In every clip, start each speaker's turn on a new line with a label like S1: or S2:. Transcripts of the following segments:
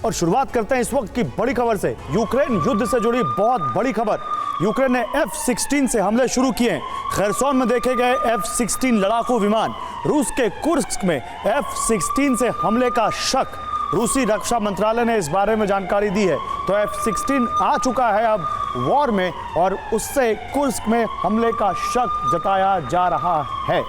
S1: और शुरुआत करते हैं इस वक्त की बड़ी खबर से। यूक्रेन युद्ध से जुड़ी बहुत बड़ी खबर। यूक्रेन ने F-16 से हमले शुरू किए। खरसोन में देखे गए F-16 लड़ाकू विमान। रूस के कुर्स्क में F-16 से हमले का शक। रूसी रक्षा मंत्रालय ने इस बारे में जानकारी दी है। तो F-16 आ चुका है अब वॉर में और उससे कुर्स्क में हमले का शक जताया जा रहा है।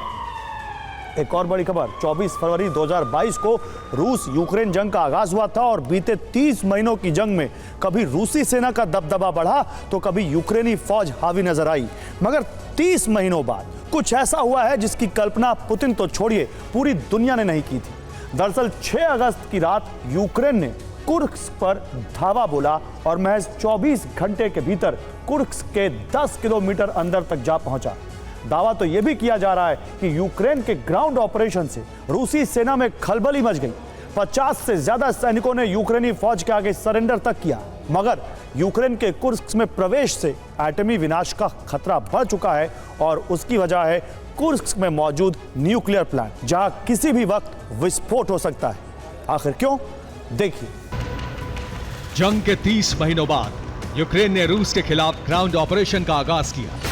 S1: एक और बड़ी खबर, 24 फरवरी 2022 को रूस यूक्रेन जंग का आगाज हुआ था और बीते 30 महीनों की जंग में कभी रूसी सेना का दबदबा बढ़ा तो कभी यूक्रेनी फौज हावी नजर आई। मगर 30 महीनों बाद कुछ ऐसा हुआ है जिसकी कल्पना पुतिन तो छोड़िए, पूरी दुनिया ने नहीं की थी। दरअसल 6 अगस्त की रात यूक्रेन ने कुर्स्क पर धावा बोला और महज 24 घंटे के भीतर कुर्स्क के 10 किलोमीटर अंदर तक जा पहुंचा। दावा तो यह भी किया जा रहा है कि यूक्रेन के ग्राउंड ऑपरेशन से रूसी सेना में खलबली मच गई। 50 से ज्यादा सैनिकों ने यूक्रेनी फौज के आगे सरेंडर तक किया। मगर यूक्रेन के कुर्स्क में प्रवेश से एटमी विनाश का खतरा बढ़ चुका है और उसकी वजह है कुर्स्क में मौजूद न्यूक्लियर प्लांट, जहां किसी भी वक्त विस्फोट हो सकता है। आखिर क्यों, देखिए।
S2: जंग के 30 महीनों बाद यूक्रेन ने रूस के खिलाफ ग्राउंड ऑपरेशन का आगाज किया।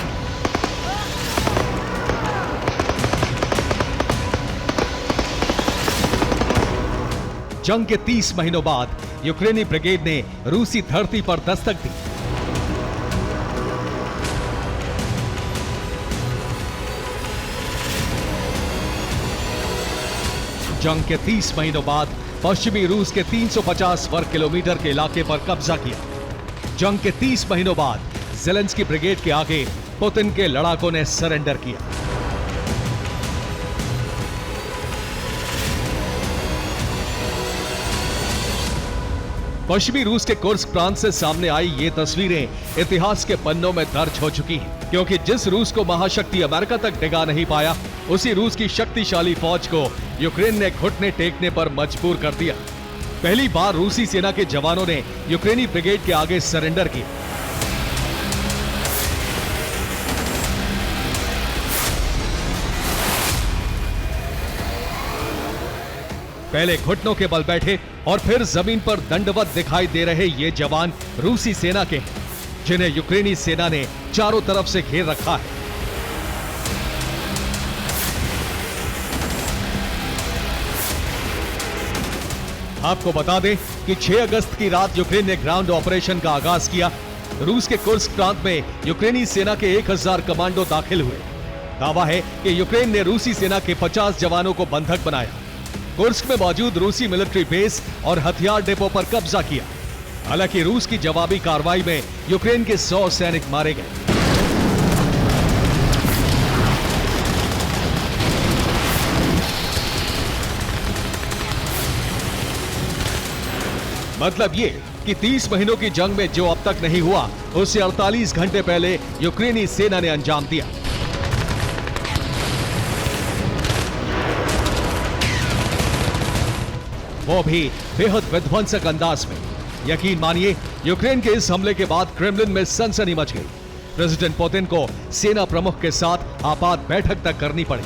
S2: जंग के 30 महीनों बाद यूक्रेनी ब्रिगेड ने रूसी धरती पर दस्तक दी। जंग के 30 महीनों बाद पश्चिमी रूस के 350 वर्ग किलोमीटर के इलाके पर कब्जा किया। जंग के 30 महीनों बाद ज़ेलेंस्की ब्रिगेड के आगे पुतिन के लड़ाकों ने सरेंडर किया। पश्चिमी रूस के कुर्स्क प्रांत से सामने आई ये तस्वीरें इतिहास के पन्नों में दर्ज हो चुकी हैं, क्योंकि जिस रूस को महाशक्ति अमेरिका तक डिगा नहीं पाया, उसी रूस की शक्तिशाली फौज को यूक्रेन ने घुटने टेकने पर मजबूर कर दिया। पहली बार रूसी सेना के जवानों ने यूक्रेनी ब्रिगेड के आगे सरेंडर किया। पहले घुटनों के बल बैठे और फिर जमीन पर दंडवत दिखाई दे रहे ये जवान रूसी सेना के हैं, जिन्हें यूक्रेनी सेना ने चारों तरफ से घेर रखा है। आपको बता दें कि 6 अगस्त की रात यूक्रेन ने ग्राउंड ऑपरेशन का आगाज किया। रूस के कुर्स्क प्रांत में यूक्रेनी सेना के 1000 कमांडो दाखिल हुए। दावा है कि यूक्रेन ने रूसी सेना के 50 जवानों को बंधक बनाया। कुर्स्क में मौजूद रूसी मिलिट्री बेस और हथियार डिपो पर कब्जा किया। हालांकि रूस की जवाबी कार्रवाई में यूक्रेन के 100 सैनिक मारे गए। मतलब ये कि 30 महीनों की जंग में जो अब तक नहीं हुआ, उससे 48 घंटे पहले यूक्रेनी सेना ने अंजाम दिया। वो भी बेहद विध्वंसक अंदाज में। यकीन मानिए, यूक्रेन के इस हमले के बाद क्रेमलिन में सनसनी मच गई। प्रेसिडेंट पुतिन को सेना प्रमुख के साथ आपात बैठक तक करनी पड़ी।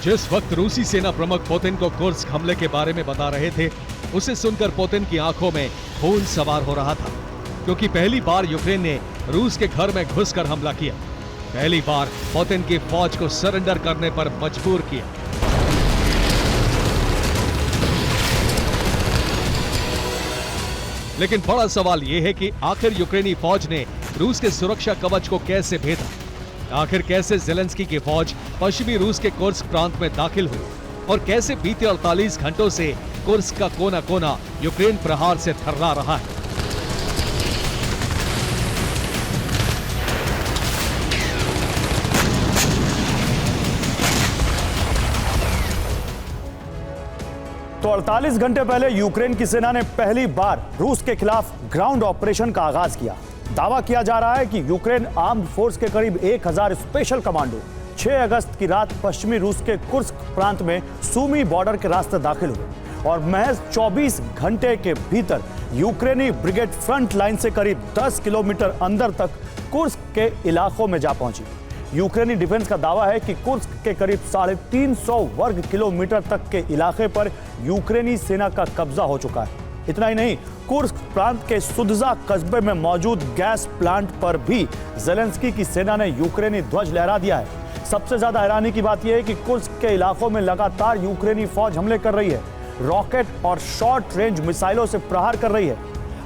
S2: जिस वक्त रूसी सेना प्रमुख पुतिन को कुर्स्क हमले के बारे में बता रहे थे, उसे सुनकर पुतिन की आंखों में खून सवार हो रहा था, क्योंकि पहली बार यूक्रेन ने रूस के घर में घुसकर हमला किया। पहली बार पुतिन की फौज को सरेंडर करने पर मजबूर किया। लेकिन बड़ा सवाल यह है कि आखिर यूक्रेनी फौज ने रूस के सुरक्षा कवच को कैसे भेदा? आखिर कैसे ज़ेलेंस्की की फौज पश्चिमी रूस के कुर्स्क प्रांत में दाखिल हुई और कैसे बीते 48 घंटों से कुर्स्क का कोना कोना यूक्रेन प्रहार से थर्रा रहा है?
S1: तो 48 घंटे पहले यूक्रेन की सेना ने पहली बार रूस के खिलाफ ग्राउंड ऑपरेशन का आगाज किया। दावा किया जा रहा है कि यूक्रेन आर्म्ड फोर्स के करीब 1000 स्पेशल कमांडो 6 अगस्त की रात पश्चिमी रूस के कुर्स्क प्रांत में सूमी बॉर्डर के रास्ते दाखिल हुए और महज 24 घंटे के भीतर यूक्रेनी ब्रिगेड फ्रंट लाइन से करीब 10 किलोमीटर अंदर तक कुर्स्क के इलाकों में जा पहुंची। यूक्रेनी डिफेंस का दावा है कि कुर्स्क के करीब 350 वर्ग किलोमीटर तक के इलाके पर यूक्रेनी सेना का कब्जा हो चुका है। इतना ही नहीं, कुर्स्क प्रांत के सुदजा कस्बे में मौजूद गैस प्लांट पर भी ज़ेलेंस्की की सेना ने यूक्रेनी ध्वज लहरा दिया है। सबसे ज्यादा हैरानी की बात यह है कि कुर्स्क के इलाकों में लगातार यूक्रेनी फौज हमले कर रही है, रॉकेट और शॉर्ट रेंज मिसाइलों से प्रहार कर रही है।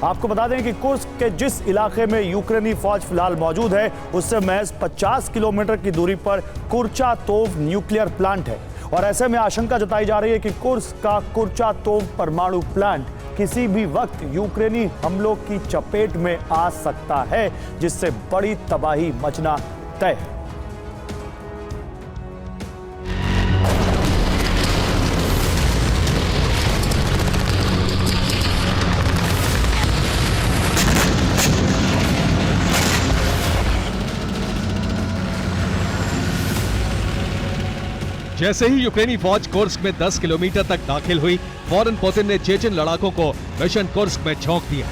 S1: आपको बता दें कि कुर्स्क के जिस इलाके में यूक्रेनी फौज फिलहाल मौजूद है, उससे महज 50 किलोमीटर की दूरी पर कुर्चातोव न्यूक्लियर प्लांट है और ऐसे में आशंका जताई जा रही है कि कुर्स्क का कुर्चातोव परमाणु प्लांट किसी भी वक्त यूक्रेनी हमलों की चपेट में आ सकता है, जिससे बड़ी तबाही मचना तय है।
S2: जैसे ही यूक्रेनी फौज कुर्स्क में 10 किलोमीटर तक दाखिल हुई, फौरन पुतिन ने चेचन लड़ाकों को मिशन कुर्स्क में झोंक दिया।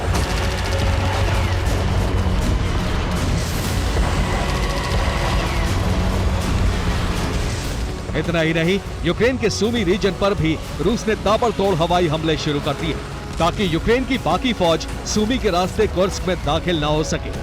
S2: इतना ही नहीं, यूक्रेन के सूमी रीजन पर भी रूस ने ताबड़तोड़ हवाई हमले शुरू कर दिए ताकि यूक्रेन की बाकी फौज सूमी के रास्ते कुर्स्क में दाखिल न हो सके।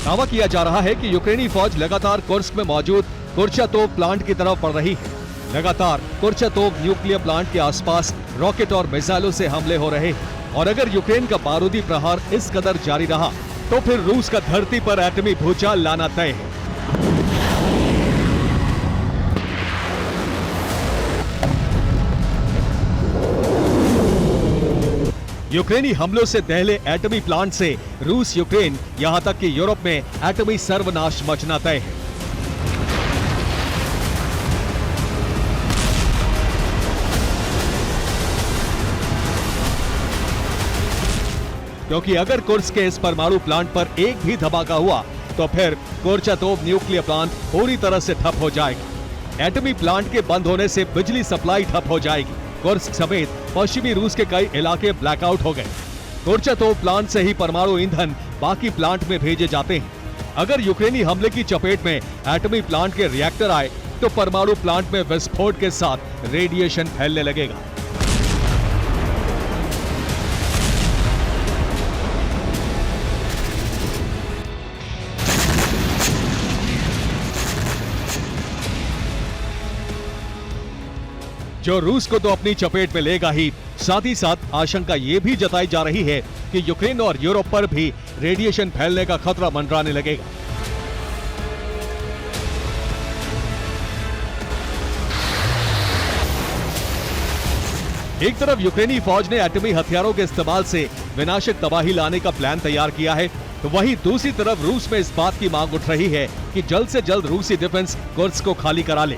S2: दावा किया जा रहा है कि यूक्रेनी फौज लगातार कुर्स्क में मौजूद कुर्चातोव प्लांट की तरफ बढ़ रही है। लगातार कुर्चातोव न्यूक्लियर प्लांट के आसपास रॉकेट और मिसाइलों से हमले हो रहे हैं और अगर यूक्रेन का बारूदी प्रहार इस कदर जारी रहा तो फिर रूस का धरती पर एटमी भूचाल लाना तय है। यूक्रेनी हमलों से दहले एटमी प्लांट से रूस, यूक्रेन, यहां तक कि यूरोप में एटमी सर्वनाश मचना तय है। क्योंकि अगर कुर्स्क के इस परमाणु प्लांट पर एक भी धमाका हुआ तो फिर कुर्चातोव न्यूक्लियर प्लांट पूरी तरह से ठप हो जाएगा। एटमी प्लांट के बंद होने से बिजली सप्लाई ठप हो जाएगी। कुर्स्क समेत पश्चिमी रूस के कई इलाके ब्लैकआउट हो गए। कुर्चातोव प्लांट से ही परमाणु ईंधन बाकी प्लांट में भेजे जाते हैं। अगर यूक्रेनी हमले की चपेट में एटमी प्लांट के रिएक्टर आए तो परमाणु प्लांट में विस्फोट के साथ रेडिएशन फैलने लगेगा। जो रूस को तो अपनी चपेट में लेगा ही, साथ ही साथ आशंका ये भी जताई जा रही है कि यूक्रेन और यूरोप पर भी रेडिएशन फैलने का खतरा मंडराने लगेगा। एक तरफ यूक्रेनी फौज ने एटमी हथियारों के इस्तेमाल से विनाशक तबाही लाने का प्लान तैयार किया है, तो वहीं दूसरी तरफ रूस में इस बात की मांग उठ रही है कि जल्द से जल्द रूसी डिफेंस कुर्स्क को खाली करा ले,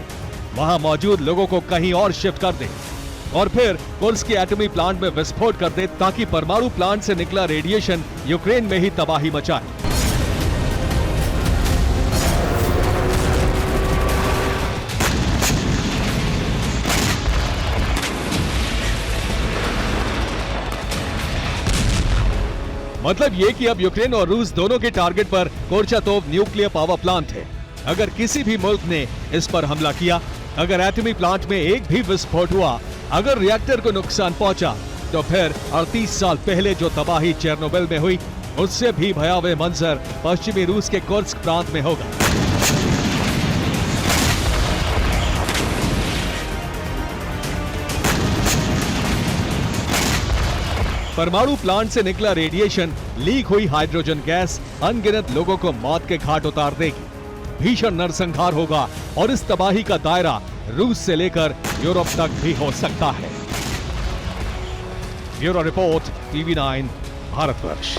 S2: वहां मौजूद लोगों को कहीं और शिफ्ट कर दे और फिर कुर्स्क के एटमी प्लांट में विस्फोट कर दे ताकि परमाणु प्लांट से निकला रेडिएशन यूक्रेन में ही तबाही मचाए। मतलब ये कि अब यूक्रेन और रूस दोनों के टारगेट पर कुर्चातोव न्यूक्लियर पावर प्लांट है। अगर किसी भी मुल्क ने इस पर हमला किया, अगर एटमी प्लांट में एक भी विस्फोट हुआ, अगर रिएक्टर को नुकसान पहुंचा, तो फिर 38 साल पहले जो तबाही चेरनोबिल में हुई, उससे भी भयावह मंजर पश्चिमी रूस के कुर्स्क प्रांत में होगा। परमाणु प्लांट से निकला रेडिएशन, लीक हुई हाइड्रोजन गैस अनगिनत लोगों को मौत के घाट उतार देगी। भीषण नरसंहार होगा और इस तबाही का दायरा रूस से लेकर यूरोप तक भी हो सकता है। Bureau report, TV9, Bharatvarsh.